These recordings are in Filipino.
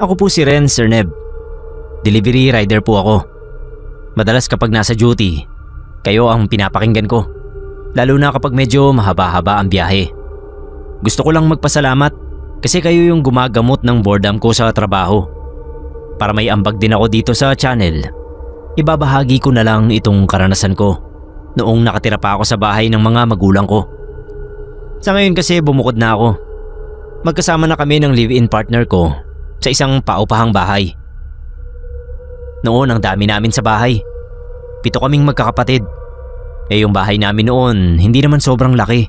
Ako po si Ren, Sir Neb. Delivery rider po ako. Madalas kapag nasa duty, kayo ang pinapakinggan ko. Lalo na kapag medyo mahaba-haba ang biyahe. Gusto ko lang magpasalamat kasi kayo yung gumagamot ng boredom ko sa trabaho. Para may ambag din ako dito sa channel, ibabahagi ko na lang itong karanasan ko noong nakatira pa ako sa bahay ng mga magulang ko. Sa ngayon kasi bumukod na ako. Magkasama na kami ng live-in partner ko sa isang paupahang bahay. Noon ang dami namin sa bahay. 7 kaming magkakapatid. Yung bahay namin noon hindi naman sobrang laki.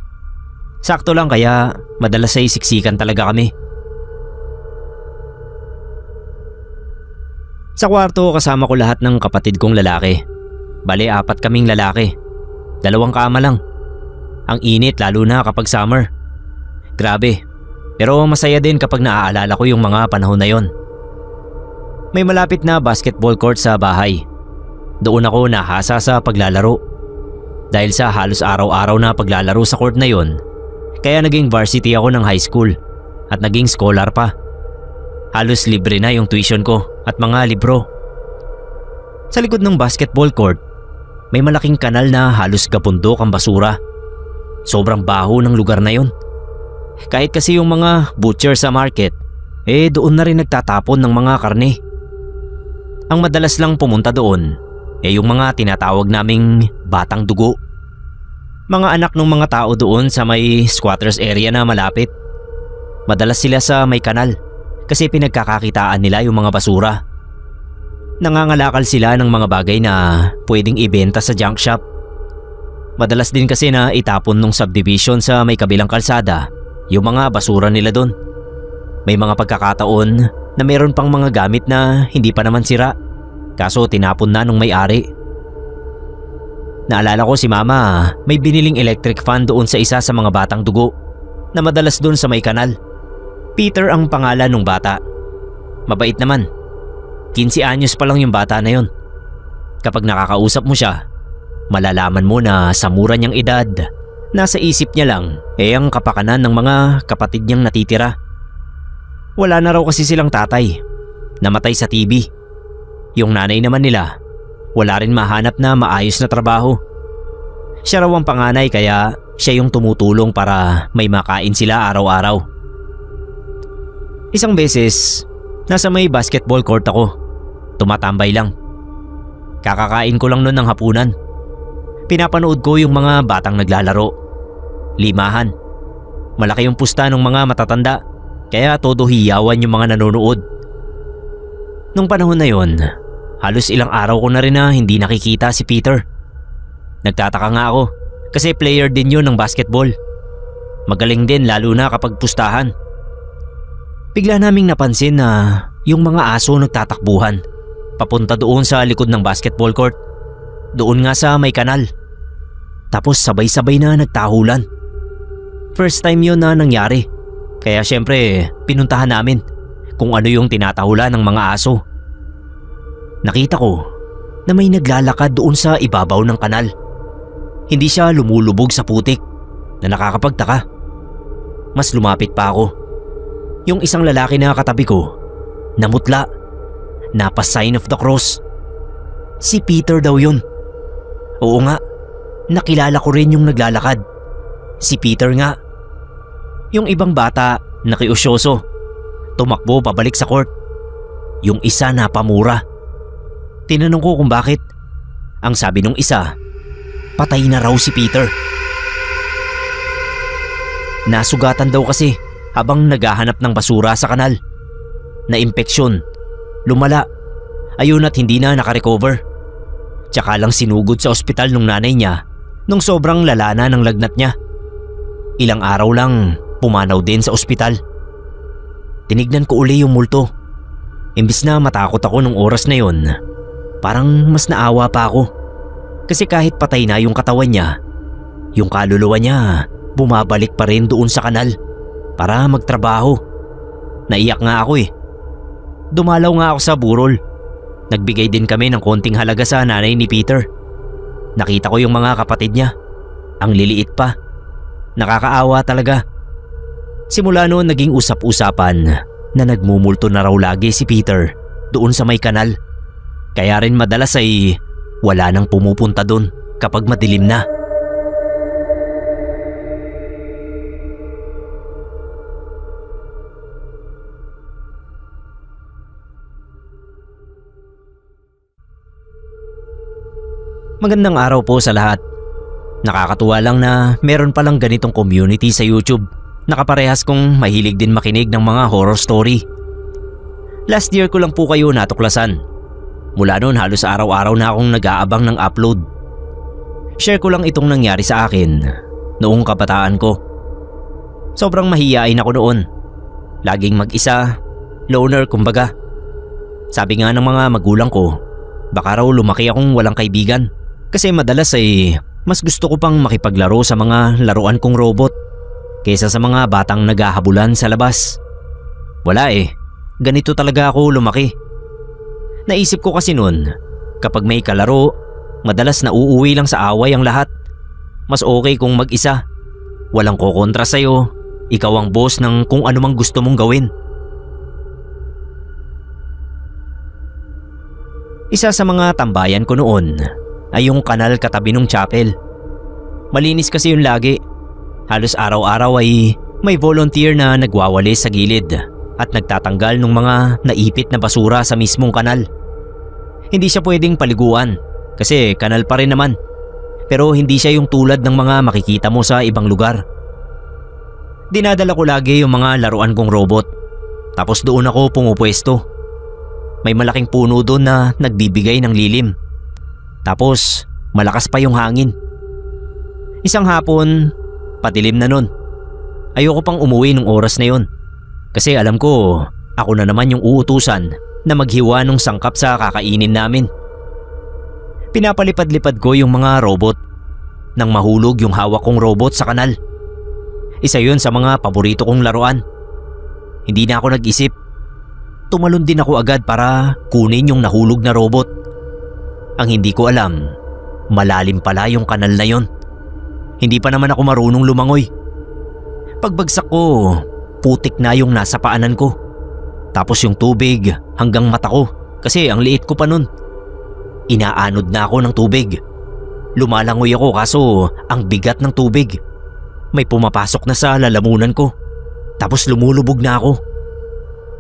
Sakto lang kaya madalas ay siksikan talaga kami. Sa kwarto kasama ko lahat ng kapatid kong lalaki. Bale 4 kaming lalaki. 2 kama lang. Ang init lalo na kapag summer. Grabe. Pero masaya din kapag naaalala ko yung mga panahon na yon. May malapit na basketball court sa bahay. Doon ako nahasa sa paglalaro. Dahil sa halos araw-araw na paglalaro sa court na yon, kaya naging varsity ako ng high school at naging scholar pa. Halos libre na yung tuition ko at mga libro. Sa likod ng basketball court, may malaking kanal na halos gabundok ang basura. Sobrang baho ng lugar na yon. Kahit kasi yung mga butcher sa market, doon na rin nagtatapon ng mga karne. Ang madalas lang pumunta doon, yung mga tinatawag naming batang dugo. Mga anak ng mga tao doon sa may squatters area na malapit. Madalas sila sa may kanal kasi pinagkakakitaan nila yung mga basura. Nangangalakal sila ng mga bagay na pwedeng ibenta sa junk shop. Madalas din kasi na itapon ng subdivision sa may kabilang kalsada yung mga basura nila doon. May mga pagkakataon na meron pang mga gamit na hindi pa naman sira, kaso tinapon na nung may-ari. Naalala ko si Mama may biniling electric fan doon sa isa sa mga batang dugo na madalas doon sa may kanal. Peter ang pangalan ng bata. Mabait naman. 15 anyos pa lang yung bata na yon. Kapag nakakausap mo siya, malalaman mo na sa mura niyang edad, nasa isip niya lang ang kapakanan ng mga kapatid niyang natitira. Wala na raw kasi silang tatay. Namatay sa TB. Yung nanay naman nila, wala rin mahanap na maayos na trabaho. Siya raw ang panganay kaya siya yung tumutulong para may makain sila araw-araw. Isang beses, nasa may basketball court ako. Tumatambay lang. Kakakain ko lang noon ng hapunan. Pinapanood ko yung mga batang naglalaro. Limahan. Malaki yung pusta ng mga matatanda, kaya todo hiyawan yung mga nanonood. Nung panahon na yon, halos ilang araw ko na rin na hindi nakikita si Peter. Nagtataka nga ako kasi player din yun ng basketball. Magaling din lalo na kapag pustahan. Bigla naming napansin na yung mga aso nagtatakbuhan papunta doon sa likod ng basketball court. Doon nga sa may kanal. Tapos sabay-sabay na nagtahulan. First time yun na nangyari. Kaya syempre pinuntahan namin kung ano yung tinatahulan ng mga aso. Nakita ko na may naglalakad doon sa ibabaw ng kanal. Hindi siya lumulubog sa putik na nakakapagtaka. Mas lumapit pa ako. Yung isang lalaki na katabi ko, namutla, napa-sign of the cross. Si Peter daw yun. Oo nga, nakilala ko rin yung naglalakad. Si Peter nga. Yung ibang bata, nakiusyoso. Tumakbo pabalik sa court. Yung isa napamura. Tinanong ko kung bakit. Ang sabi nung isa, patay na raw si Peter. Nasugatan daw kasi habang naghahanap ng basura sa kanal. Na-impeksyon, lumala, ayun at hindi na nakarecover. Tsaka lang sinugod sa ospital nung nanay niya nung sobrang lala na ng lagnat niya. Ilang araw lang pumanaw din sa ospital. Tinignan ko uli yung multo. Imbis na matakot ako nung oras na yon, parang mas naawa pa ako. Kasi kahit patay na yung katawan niya, yung kaluluwa niya bumabalik pa rin doon sa kanal para magtrabaho. Naiyak nga ako eh. Dumalaw nga ako sa burol. Nagbigay din kami ng konting halaga sa nanay ni Peter. Nakita ko yung mga kapatid niya. Ang liliit pa. Nakakaawa talaga. Simula noon naging usap-usapan na nagmumulto na raw lagi si Peter doon sa may kanal. Kaya rin madalas ay wala nang pumupunta doon kapag madilim na. Magandang araw po sa lahat. Nakakatuwa lang na meron palang ganitong community sa YouTube na kaparehas kong mahilig din makinig ng mga horror story. Last year ko lang po kayo natuklasan. Mula noon halos araw-araw na akong nag-aabang ng upload. Share ko lang itong nangyari sa akin noong kabataan ko. Sobrang mahiyain ako noon. Laging mag-isa, loner kumbaga. Sabi nga ng mga magulang ko, baka raw lumaki akong walang kaibigan. Kasi madalas ay mas gusto ko pang makipaglaro sa mga laruan kong robot kaysa sa mga batang naghahabulan sa labas. Wala ganito talaga ako lumaki. Naisip ko kasi noon, kapag may kalaro, madalas na uuwi lang sa away ang lahat. Mas okay kung mag-isa. Walang kokontra sa'yo, ikaw ang boss ng kung ano mang gusto mong gawin. Isa sa mga tambayan ko noon ay yung kanal katabi ng chapel. Malinis kasi yun lagi. Halos araw-araw ay may volunteer na nagwawalis sa gilid at nagtatanggal ng mga naipit na basura sa mismong kanal. Hindi siya pwedeng paliguan kasi kanal pa rin naman. Pero hindi siya yung tulad ng mga makikita mo sa ibang lugar. Dinadala ko lagi yung mga laruan kong robot. Tapos doon ako pumupwesto. May malaking puno doon na nagbibigay ng lilim. Tapos malakas pa yung hangin. Isang hapon, patilim na nun. Ayoko pang umuwi nung oras na yun. Kasi alam ko, ako na naman yung uutusan na maghiwa ng sangkap sa kakainin namin. Pinapalipad-lipad ko yung mga robot nang mahulog yung hawak kong robot sa kanal. Isa yun sa mga paborito kong laruan. Hindi na ako nag-isip. Tumalon din ako agad para kunin yung nahulog na robot. Ang hindi ko alam, malalim pala yung kanal na yon. Hindi pa naman ako marunong lumangoy. Pagbagsak ko, putik na yung nasa paanan ko. Tapos yung tubig hanggang mata ko kasi ang liit ko pa nun. Inaanod na ako ng tubig. Lumalangoy ako kaso ang bigat ng tubig. May pumapasok na sa lalamunan ko. Tapos lumulubog na ako.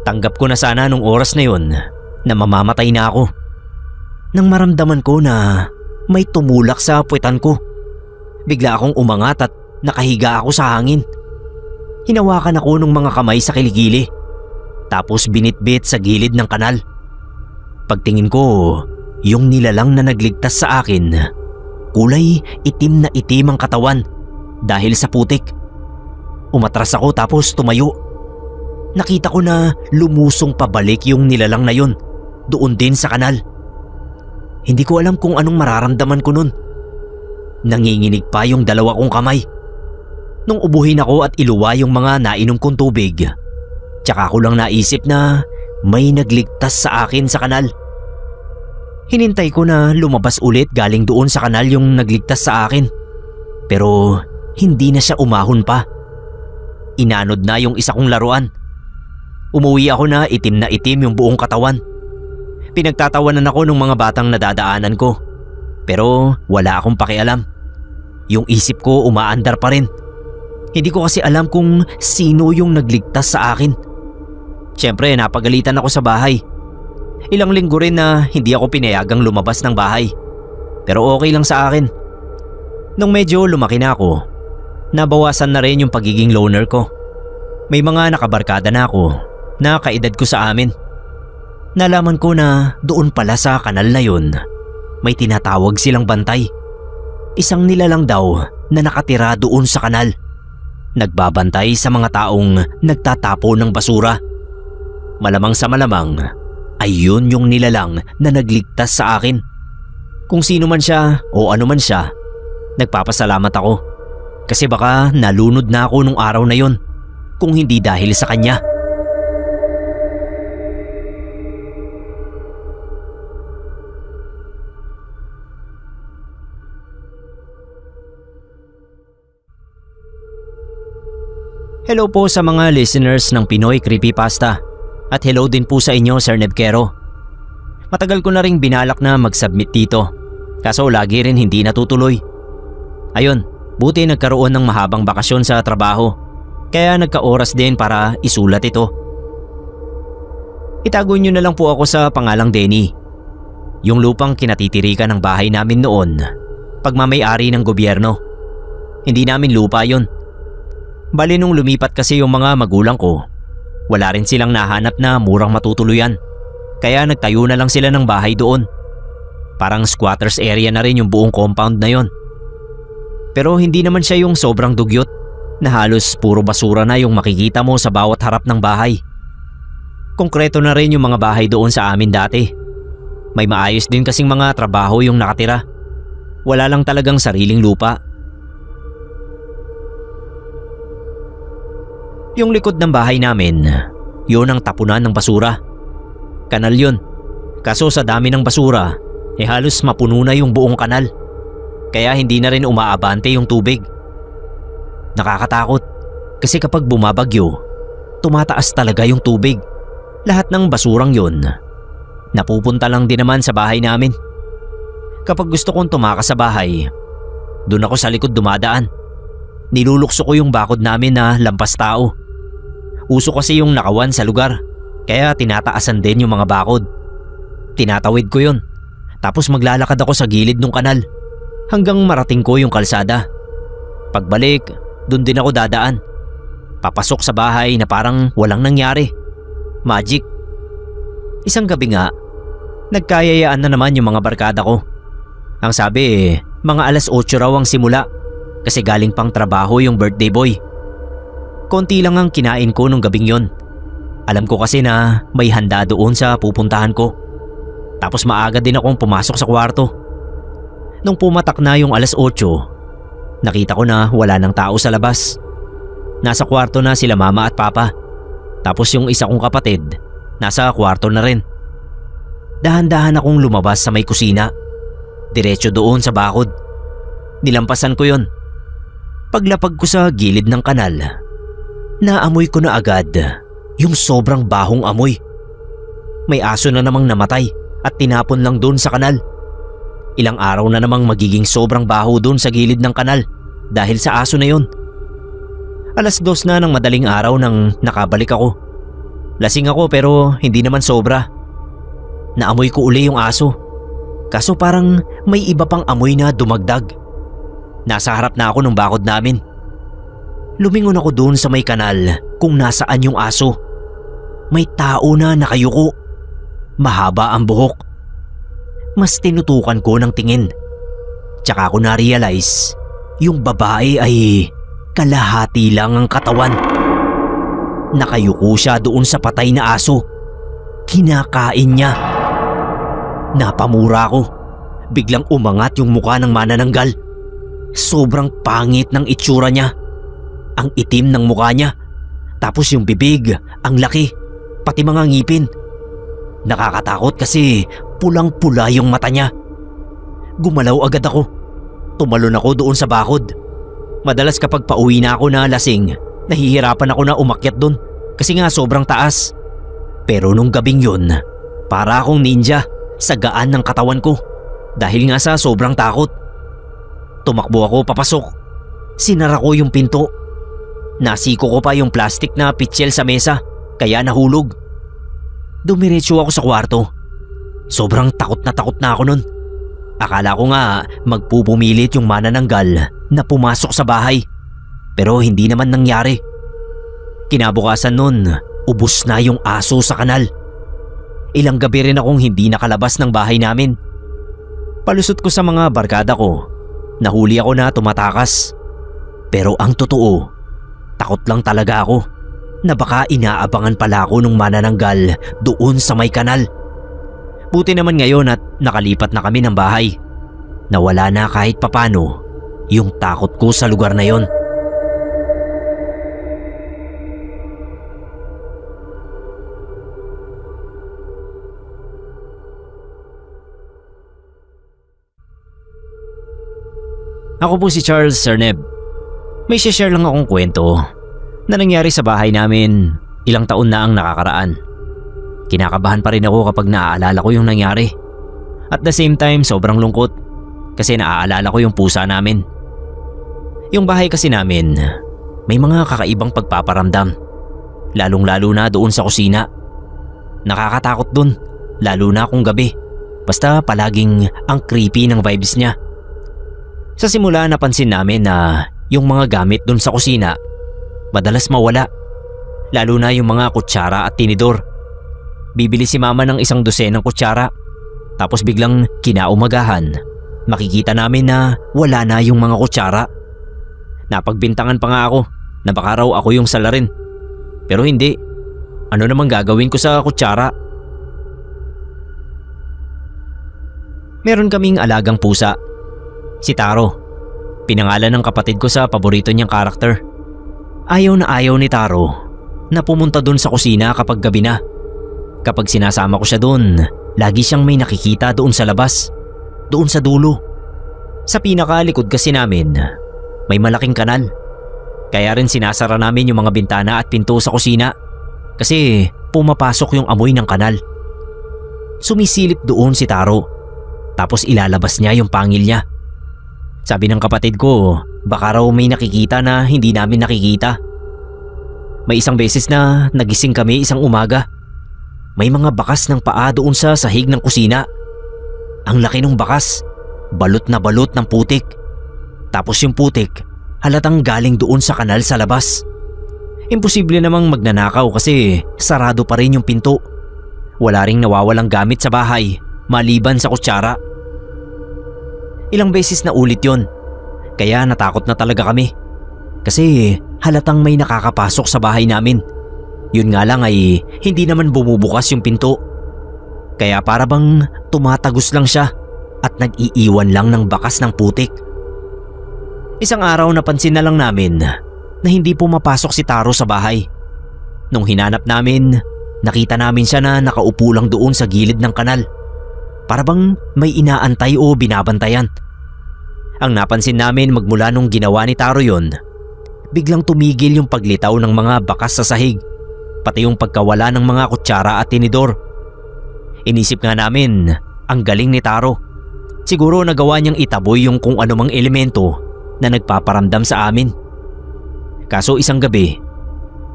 Tanggap ko na sana nung oras na yun na mamamatay na ako. Nang maramdaman ko na may tumulak sa puwetan ko, bigla akong umangat at nakahiga ako sa hangin. Hinawakan ako ng mga kamay sa kiligili. Tapos binitbit sa gilid ng kanal. Pagtingin ko, yung nilalang na nagligtas sa akin, kulay itim na itim ang katawan dahil sa putik. Umatras ako tapos tumayo. Nakita ko na lumusong pabalik yung nilalang na yun, doon din sa kanal. Hindi ko alam kung anong mararamdaman ko nun. Nanginginig pa yung dalawa kong kamay. Nung ubuhin ako at iluwa yung mga nainom kong tubig, tsaka ko lang naisip na may nagligtas sa akin sa kanal. Hinintay ko na lumabas ulit galing doon sa kanal yung nagligtas sa akin. Pero hindi na siya umahon pa. Inanod na yung isa kong laruan. Umuwi ako na itim yung buong katawan. Pinagtatawanan ako ng mga batang nadadaanan ko. Pero wala akong pakialam. Yung isip ko umaandar pa rin. Hindi ko kasi alam kung sino yung nagligtas sa akin. Siyempre napagalitan ako sa bahay. Ilang linggo rin na hindi ako pinayagang lumabas ng bahay. Pero okay lang sa akin. Nung medyo lumaki na ako, nabawasan na rin yung pagiging loner ko. May mga nakabarkada na ako na kaedad ko sa amin. Nalaman ko na doon pala sa kanal na yun, may tinatawag silang bantay. Isang nilalang daw na nakatira doon sa kanal. Nagbabantay sa mga taong nagtatapo ng basura. Malamang sa malamang, ay yun yung nilalang na nagligtas sa akin. Kung sino man siya o ano man siya, nagpapasalamat ako. Kasi baka nalunod na ako nung araw na yun kung hindi dahil sa kanya. Hello po sa mga listeners ng Pinoy Creepypasta. At hello din po sa inyo, Sir Nebkero. Matagal ko na ring binalak na mag-submit dito. Kaso lagi rin hindi natutuloy. Ayun, buti nagkaroon ng mahabang bakasyon sa trabaho. Kaya nagka-oras din para isulat ito. Itago nyo na lang po ako sa pangalang Denny. Yung lupang kinatitirikan ng bahay namin noon, pagmamay-ari ng gobyerno. Hindi namin lupa yon. Bali nung lumipat kasi yung mga magulang ko, wala rin silang nahanap na murang matutuluyan. Kaya nagtayo na lang sila ng bahay doon. Parang squatters area na rin yung buong compound na yon. Pero hindi naman siya yung sobrang dugyot na halos puro basura na yung makikita mo sa bawat harap ng bahay. Konkreto na rin yung mga bahay doon sa amin dati. May maayos din kasing mga trabaho yung nakatira. Wala lang talagang sariling lupa. Yung likod ng bahay namin, yun ang tapunan ng basura. Kanal yun. Kaso sa dami ng basura, halos mapuno na yung buong kanal. Kaya hindi na rin umaabante yung tubig. Nakakatakot kasi kapag bumabagyo, tumataas talaga yung tubig. Lahat ng basurang yun, napupunta lang din naman sa bahay namin. Kapag gusto kong tumakas sa bahay, doon ako sa likod dumadaan. Nilulukso ko yung bakod namin na lampas tao. Uso kasi yung nakawan sa lugar, kaya tinataasan din yung mga bakod. Tinatawid ko yun, tapos maglalakad ako sa gilid ng kanal hanggang marating ko yung kalsada. Pagbalik, doon din ako dadaan. Papasok sa bahay na parang walang nangyari. Magic. Isang gabi nga, nagkayayaan na naman yung mga barkada ko. Ang sabi mga 8:00 raw ang simula kasi galing pang trabaho yung birthday boy. Konti lang ang kinain ko nung gabing yon. Alam ko kasi na may handa doon sa pupuntahan ko. Tapos maaga din akong pumasok sa kwarto. Nung pumatak na yung 8:00, nakita ko na wala nang tao sa labas. Nasa kwarto na sila mama at papa. Tapos yung isa kong kapatid, nasa kwarto na rin. Dahan-dahan akong lumabas sa may kusina. Diretso doon sa bakod. Nilampasan ko yon. Paglapag ko sa gilid ng kanal, naamoy ko na agad yung sobrang bahong amoy. May aso na namang namatay at tinapon lang doon sa kanal. Ilang araw na namang magiging sobrang baho doon sa gilid ng kanal dahil sa aso na yon. 2:00 na ng madaling araw nang nakabalik ako. Lasing ako pero hindi naman sobra. Naamoy ko uli yung aso. Kaso parang may iba pang amoy na dumagdag. Nasa harap na ako ng bakod namin. Lumingon ako doon sa may kanal kung nasaan yung aso. May tao na nakayuko. Mahaba ang buhok. Mas tinutukan ko ng tingin. Tsaka ko na-realize yung babae ay kalahati lang ang katawan. Nakayuko siya doon sa patay na aso. Kinakain niya. Napamura ko. Biglang umangat yung mukha ng manananggal. Sobrang pangit ng itsura niya. Ang itim ng mukha niya. Tapos yung bibig, ang laki. Pati mga ngipin. Nakakatakot kasi pulang-pula yung mata niya. Gumalaw agad ako. Tumalon ako doon sa bakod. Madalas kapag pauwi na ako na lasing, nahihirapan ako na umakyat doon kasi nga sobrang taas. Pero nung gabing yun, para akong ninja sa gaan ng katawan ko dahil nga sa sobrang takot. Tumakbo ako papasok. Sinara ko yung pinto. Nasiko ko pa yung plastic na pitsil sa mesa kaya nahulog. Dumiretso ako sa kwarto. Sobrang takot na ako nun. Akala ko nga magpupumilit yung manananggal na pumasok sa bahay. Pero hindi naman nangyari. Kinabukasan nun, ubos na yung aso sa kanal. Ilang gabi rin akong hindi nakalabas ng bahay namin. Palusot ko sa mga barkada ko. Nahuli ako na tumatakas. Pero ang totoo, takot lang talaga ako na baka inaabangan pala ako nung manananggal doon sa may kanal. Buti naman ngayon at nakalipat na kami ng bahay. Nawala na kahit papano yung takot ko sa lugar na yon. Ako po si Charles Cerneb. May share lang akong kwento na nangyari sa bahay namin ilang taon na ang nakakaraan. Kinakabahan pa rin ako kapag naaalala ko yung nangyari. At the same time, sobrang lungkot kasi naaalala ko yung pusa namin. Yung bahay kasi namin, may mga kakaibang pagpaparamdam. Lalong-lalo na doon sa kusina. Nakakatakot dun, lalo na kung gabi. Basta palaging ang creepy ng vibes niya. Sa simula napansin namin na yung mga gamit dun sa kusina madalas mawala. Lalo na yung mga kutsara at tinidor. Bibili si mama ng 1 dosenang kutsara. Tapos biglang kinaumagahan, makikita namin na wala na yung mga kutsara. Napagbintangan pa nga ako na baka raw ako yung salarin. Pero hindi. Ano namang gagawin ko sa kutsara? Meron kaming alagang pusa. Si Taro. Pinangalan ng kapatid ko sa paborito niyang karakter. Ayaw na ayaw ni Taro na pumunta dun sa kusina kapag gabi na. Kapag sinasama ko siya dun, lagi siyang may nakikita doon sa labas. Doon sa dulo. Sa pinakalikod kasi namin, may malaking kanal. Kaya rin sinasara namin yung mga bintana at pinto sa kusina kasi pumapasok yung amoy ng kanal. Sumisilip doon si Taro. Tapos ilalabas niya yung pangil niya. Sabi ng kapatid ko, baka raw may nakikita na hindi namin nakikita. May isang beses na nagising kami isang umaga. May mga bakas ng paa doon sa sahig ng kusina. Ang laki ng bakas, balot na balot ng putik. Tapos yung putik, halatang galing doon sa kanal sa labas. Imposible namang magnanakaw kasi sarado pa rin yung pinto. Wala ring nawawalang gamit sa bahay, maliban sa kutsara. Ilang beses na ulit yon, kaya natakot na talaga kami. Kasi halatang may nakakapasok sa bahay namin. Yun nga lang ay hindi naman bumubukas yung pinto. Kaya para bang tumatagos lang siya at nag-iiwan lang ng bakas ng putik. Isang araw napansin na lang namin na hindi pumapasok si Taro sa bahay. Nung hinanap namin, nakita namin siya na nakaupo lang doon sa gilid ng kanal. Para bang may inaantay o binabantayan. Ang napansin namin magmula nung ginawa ni Taro yon, biglang tumigil yung paglitaw ng mga bakas sa sahig, pati yung pagkawala ng mga kutsara at tinidor. Inisip nga namin, ang galing ni Taro. Siguro nagawa niyang itaboy yung kung anumang elemento na nagpaparamdam sa amin. Kaso isang gabi,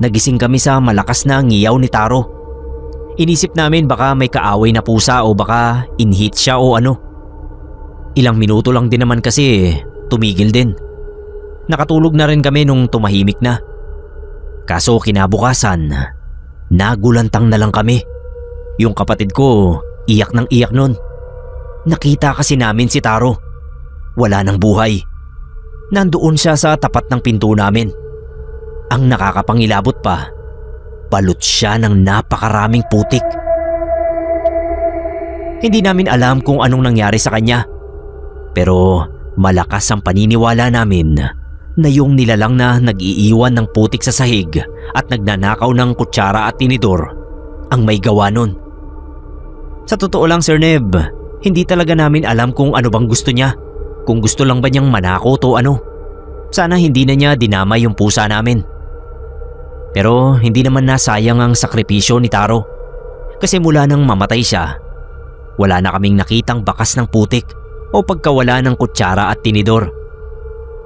nagising kami sa malakas na ngiyaw ni Taro. Inisip namin baka may kaaway na pusa o baka inhit siya o ano. Ilang minuto lang din naman kasi tumigil din. Nakatulog na rin kami nung tumahimik na. Kaso kinabukasan, nagulantang na lang kami. Yung kapatid ko, iyak ng iyak nun. Nakita kasi namin si Taro. Wala nang buhay. Nandoon siya sa tapat ng pinto namin. Ang nakakapangilabot pa, balot siya ng napakaraming putik. Hindi namin alam kung anong nangyari sa kanya. Pero malakas ang paniniwala namin na yung nilalang na nag-iiwan ng putik sa sahig at nagnanakaw ng kutsara at tinidor ang may gawa nun. Sa totoo lang Sir Neb, hindi talaga namin alam kung ano bang gusto niya. Kung gusto lang ba niyang manakot o ano. Sana hindi na niya dinamay yung pusa namin. Pero hindi naman nasayang ang sakripisyo ni Taro. Kasi mula nang mamatay siya, wala na kaming nakitang bakas ng putik o pagkawala ng kutsara at tinidor.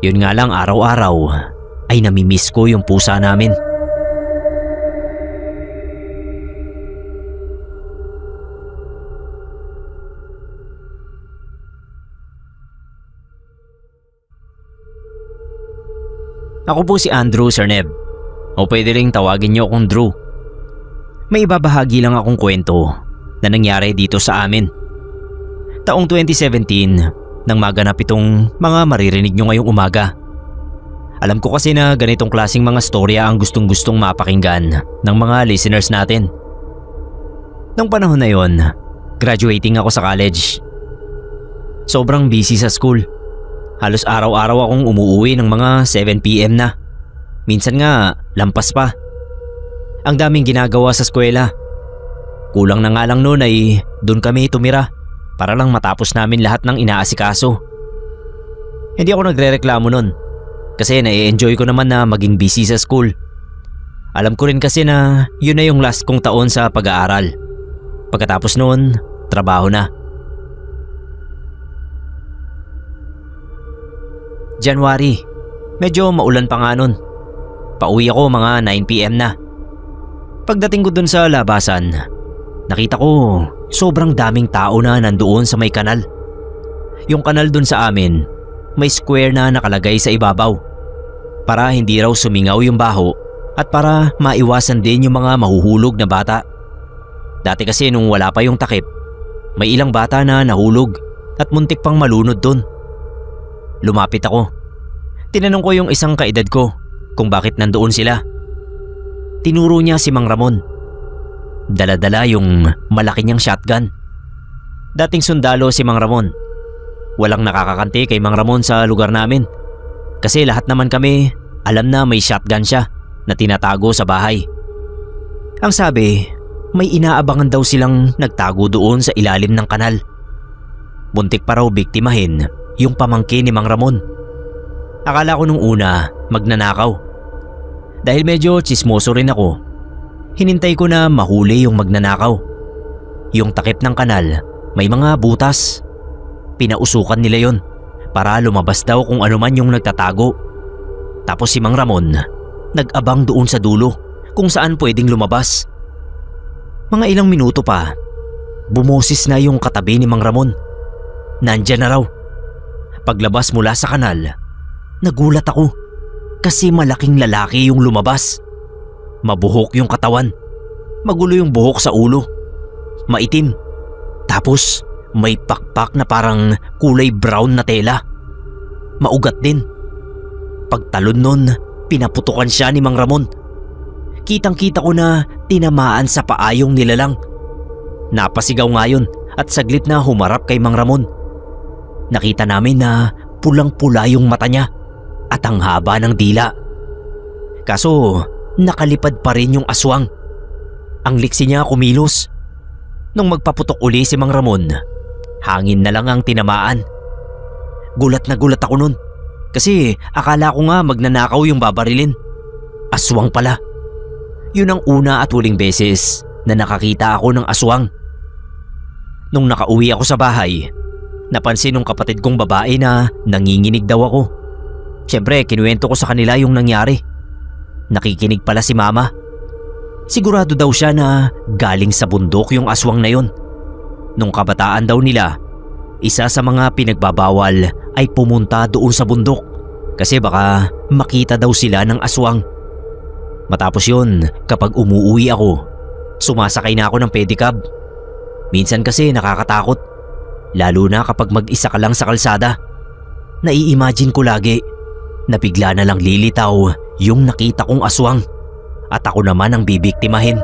Yun nga lang araw-araw ay namimiss ko yung pusa namin. Ako po si Andrew, Sir Neb. O pwede ring tawagin niyo akong Drew. May ibabahagi lang akong kwento na nangyari dito sa amin. Taong 2017 nang maganap itong mga maririnig nyo ngayong umaga. Alam ko kasi na ganitong klaseng mga storya ang gustong-gustong mapakinggan ng mga listeners natin. Nung panahon na yon, graduating ako sa college. Sobrang busy sa school. Halos araw-araw akong umuuwi ng mga 7 PM na. Minsan nga, lampas pa. Ang daming ginagawa sa eskwela. Kulang na nga lang noon ay doon kami tumira para lang matapos namin lahat ng inaasikaso. Hindi ako nagrereklamo noon kasi na-enjoy ko naman na maging busy sa school. Alam ko rin kasi na yun na yung last kong taon sa pag-aaral Pagkatapos noon, trabaho na. January, medyo maulan pa nga nun. Pauwi ako mga 9 PM na. Pagdating ko dun sa labasan, nakita ko sobrang daming tao na nandoon sa may kanal. Yung kanal dun sa amin, may square na nakalagay sa ibabaw para hindi raw sumingaw yung baho at para maiwasan din yung mga mahuhulog na bata. Dati kasi nung wala pa yung takip, may ilang bata na nahulog at muntik pang malunod dun. Lumapit ako. Tinanong ko yung isang kaedad ko kung bakit nandoon sila. Tinuro niya si Mang Ramon. Dala-dala yung malaki niyang shotgun. Dating sundalo si Mang Ramon. Walang nakakakanti kay Mang Ramon sa lugar namin. Kasi lahat naman kami alam na may shotgun siya na tinatago sa bahay. Ang sabi, may inaabangan daw silang nagtago doon sa ilalim ng kanal. Muntik pa raw biktimahin yung pamangkin ni Mang Ramon. Akala ko nung una magnanakaw. Dahil medyo tsismoso rin ako, hinintay ko na mahuli yung magnanakaw. Yung takip ng kanal may mga butas. Pinausukan nila yon para lumabas daw kung ano man yung nagtatago. Tapos si Mang Ramon nag-abang doon sa dulo kung saan pwedeng lumabas. Mga ilang minuto pa, bumoses na yung katabi ni Mang Ramon. Nandyan na raw. Paglabas mula sa kanal, nagulat ako kasi malaking lalaki yung lumabas. Mabuhok yung katawan, magulo yung buhok sa ulo, maitim. Tapos may pakpak na parang kulay brown na tela. Maugat din. Pagtalon nun, pinaputukan siya ni Mang Ramon. Kitang-kita ko na tinamaan sa paa yung nilalang. Napasigaw nga yun at saglit na humarap kay Mang Ramon. Nakita namin na pulang-pula yung mata niya at ang haba ng dila. Kaso nakalipad pa rin yung aswang. Ang liksi niya kumilos. Nung magpaputok uli si Mang Ramon, hangin na lang ang tinamaan. Gulat na gulat ako nun kasi akala ko nga magnanakaw yung babarilin. Aswang pala. Yun ang una at huling beses na nakakita ako ng aswang. Nung nakauwi ako sa bahay, napansin ng kapatid kong babae na nanginginig daw ako. Siyempre, kinuwento ko sa kanila yung nangyari. Nakikinig pala si Mama. Sigurado daw siya na galing sa bundok yung aswang na yun. Nung kabataan daw nila, isa sa mga pinagbabawal ay pumunta doon sa bundok kasi baka makita daw sila ng aswang. Matapos yun, kapag umuwi ako, sumasakay na ako ng pedicab. Minsan kasi nakakatakot, lalo na kapag mag-isa ka lang sa kalsada. Nai-imagine ko lagi na bigla na lang lilitaw yung nakita kong aswang at ako naman ang bibiktimahin.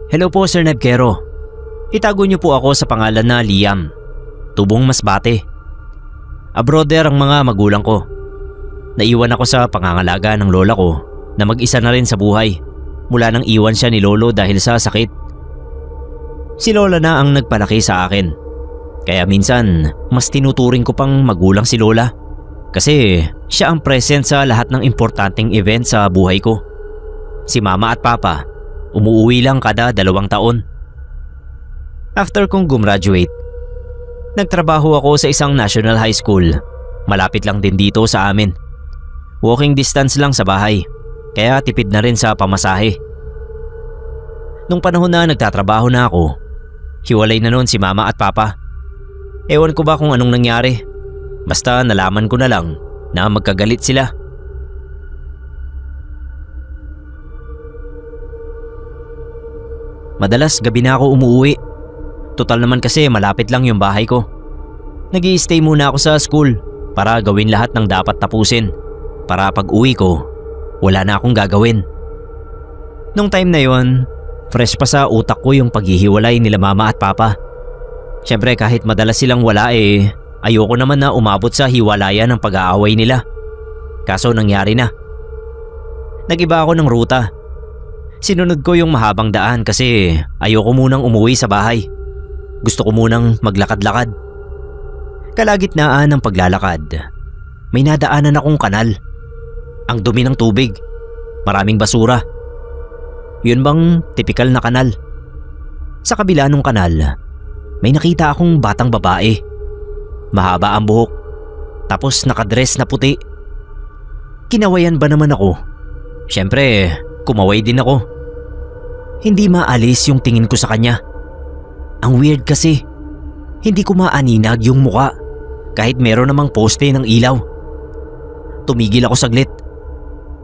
Hello po Sir Nebkero. Itago niyo po ako sa pangalan na Liam, tubong Masbate. Abroader ang mga magulang ko. Naiwan ako sa pangangalaga ng lola ko na mag-isa na rin sa buhay mula nang iwan siya ni lolo dahil sa sakit. Si lola na ang nagpalaki sa akin. Kaya minsan mas tinuturing ko pang magulang si lola kasi siya ang present sa lahat ng importanteng event sa buhay ko. Si mama at papa umuwi lang kada 2 taon. After kong gumraduate, nagtrabaho ako sa isang national high school. Malapit lang din dito sa amin. Walking distance lang sa bahay, kaya tipid na rin sa pamasahe. Nung panahon na nagtatrabaho na ako, hiwalay na noon si mama at papa. Ewan ko ba kung anong nangyari. Basta nalaman ko na lang na magkagalit sila. Madalas gabi na ako umuwi. Total naman kasi malapit lang yung bahay ko. Nag-i-stay muna ako sa school para gawin lahat ng dapat tapusin. Para pag uwi ko, wala na akong gagawin. Nung time na yon, fresh pa sa utak ko yung paghihiwalay nila mama at papa. Siyempre kahit madalas silang wala ayoko naman na umabot sa hiwalayan ng pag-aaway nila. Kaso nangyari na. Nag-iba ako ng ruta. Sinunod ko yung mahabang daan kasi ayoko munang umuwi sa bahay. Gusto ko munang maglakad-lakad. Kalagitnaan ng paglalakad, may nadaanan akong kanal. Ang dumi ng tubig, maraming basura. Yun bang tipikal na kanal? Sa kabila ng kanal, may nakita akong batang babae. Mahaba ang buhok, tapos nakadress na puti. Kinawayan ba naman ako? Siyempre, kumaway din ako. Hindi maalis yung tingin ko sa kanya. Ang weird kasi, hindi ko maaninag yung muka kahit meron namang poste ng ilaw. Tumigil ako saglit.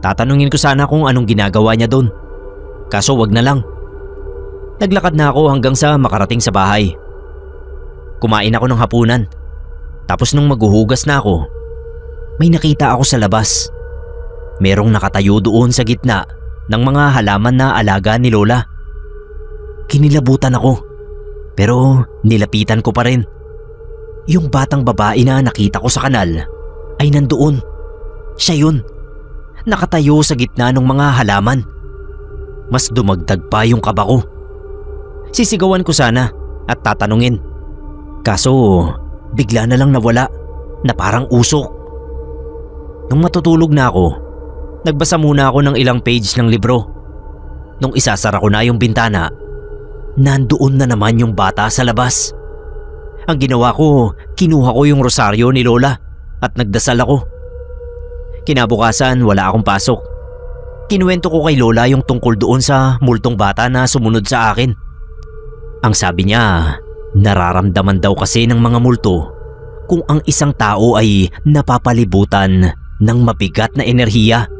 Tatanungin ko sana kung anong ginagawa niya doon. Kaso wag na lang. Naglakad na ako hanggang sa makarating sa bahay. Kumain ako ng hapunan. Tapos nung maghuhugas na ako, may nakita ako sa labas. Merong nakatayo doon sa gitna ng mga halaman na alaga ni Lola. Kinilabutan ako, pero nilapitan ko pa rin. Yung batang babae na nakita ko sa kanal ay nandoon. Siya yun. Nakatayo sa gitna ng mga halaman. Mas dumagdag pa yung kaba ko. Sisigawan ko sana at tatanungin. Kaso bigla na lang nawala na parang usok. Nung matutulog na ako, nagbasa muna ako ng ilang page ng libro. Nung isasara ko na yung bintana, nandoon na naman yung bata sa labas. Ang ginawa ko, kinuha ko yung rosaryo ni Lola at nagdasal ako. Kinabukasan wala akong pasok. Kinuwento ko kay Lola yung tungkol doon sa multong bata na sumunod sa akin. Ang sabi niya, nararamdaman daw kasi ng mga multo kung ang isang tao ay napapalibutan ng mabigat na enerhiya.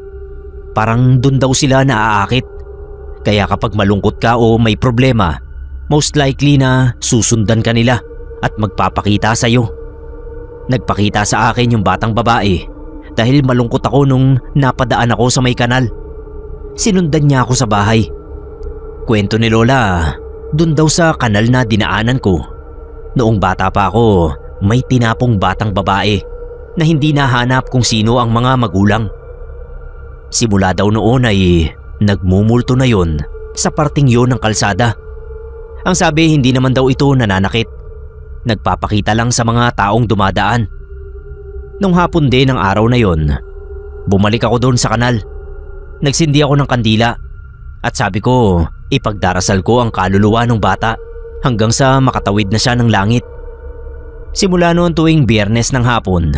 Parang dun daw sila naaakit. Kaya kapag malungkot ka o may problema, most likely na susundan ka nila at magpapakita sa iyo. Nagpakita sa akin yung batang babae dahil malungkot ako nung napadaan ako sa may kanal. Sinundan niya ako sa bahay. Kwento ni Lola, dun daw sa kanal na dinaanan ko. Noong bata pa ako, may tinapong batang babae na hindi nahanap kung sino ang mga magulang. Simula daw noon ay nagmumulto na yon sa parting yon ng kalsada. Ang sabi hindi naman daw ito nananakit. Nagpapakita lang sa mga taong dumadaan. Nung hapon din ng araw na yon, bumalik ako doon sa kanal. Nagsindi ako ng kandila at sabi ko ipagdarasal ko ang kaluluwa ng bata hanggang sa makatawid na siya ng langit. Simula noon tuwing Biyernes ng hapon,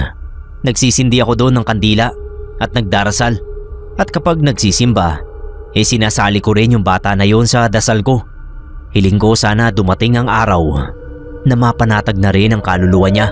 nagsisindi ako doon ng kandila at nagdarasal. At kapag nagsisimba, sinasali ko rin yung bata na yon sa dasal ko. Hiling ko sana dumating ang araw na mapanatag na rin ang kaluluwa niya.